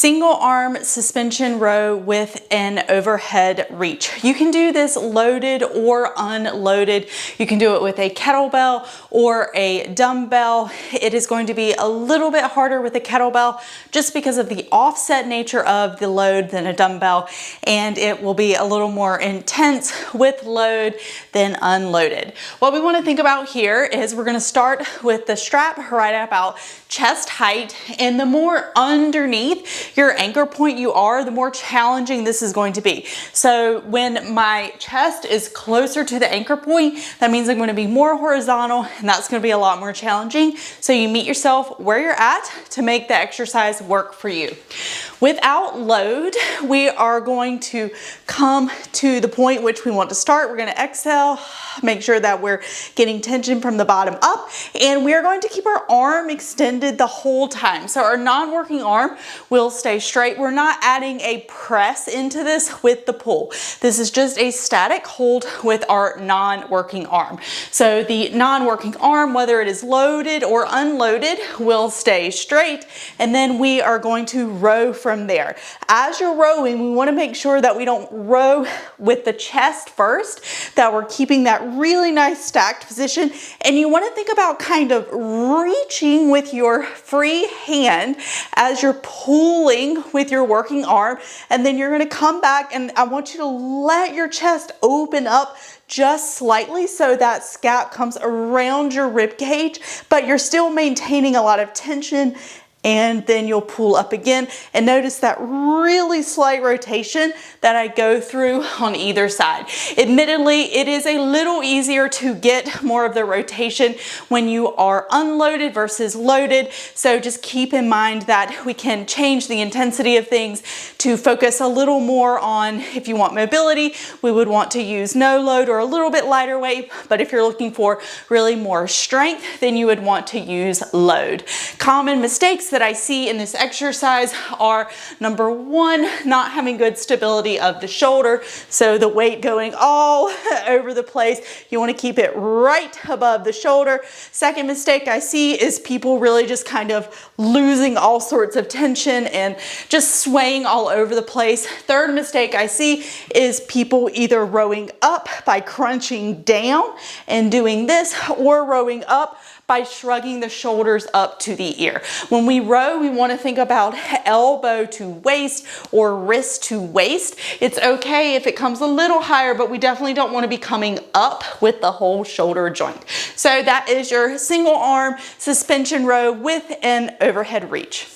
Single arm suspension row with an overhead reach. You can do this loaded or unloaded. You can do it with a kettlebell or a dumbbell. It is going to be a little bit harder with a kettlebell just because of the offset nature of the load than a dumbbell, and it will be a little more intense with load than unloaded. What we want to think about here is we're going to start with the strap right about chest height, and the more underneath your anchor point you are, the more challenging this is going to be. So when my chest is closer to the anchor point, that means I'm going to be more horizontal, and that's going to be a lot more challenging. So you meet yourself where you're at to make the exercise work for you. Without load, we are going to come to the point which we want to start. We're going to exhale, make sure that we're getting tension from the bottom up, and we are going to keep our arm extended the whole time. So our non-working arm will stay straight. We're not adding a press into this with the pull. This is just a static hold with our non-working arm. So the non-working arm, whether it is loaded or unloaded, will stay straight, and then we are going to row from there. As you're rowing, we want to make sure that we don't row with the chest first, that we're keeping that really nice stacked position, and you want to think about kind of reaching with your free hand as you're pulling with your working arm, and then you're going to come back, and I want you to let your chest open up just slightly so that scap comes around your rib cage, but you're still maintaining a lot of tension. And then you'll pull up again, and notice that really slight rotation that I go through on either side. Admittedly, it is a little easier to get more of the rotation when you are unloaded versus loaded. So just keep in mind that we can change the intensity of things to focus a little more on, if you want mobility, we would want to use no load or a little bit lighter weight. But if you're looking for really more strength, then you would want to use load. Common mistakes that I see in this exercise are, number one, not having good stability of the shoulder, so the weight going all over the place. You want to keep it right above the shoulder. Second mistake I see is people really just kind of losing all sorts of tension and just swaying all over the place. Third mistake I see is people either rowing up by crunching down and doing this, or rowing up by shrugging the shoulders up to the ear. When we row, we want to think about elbow to waist or wrist to waist. It's okay if it comes a little higher, but we definitely don't want to be coming up with the whole shoulder joint. So that is your single arm suspension row with an overhead reach.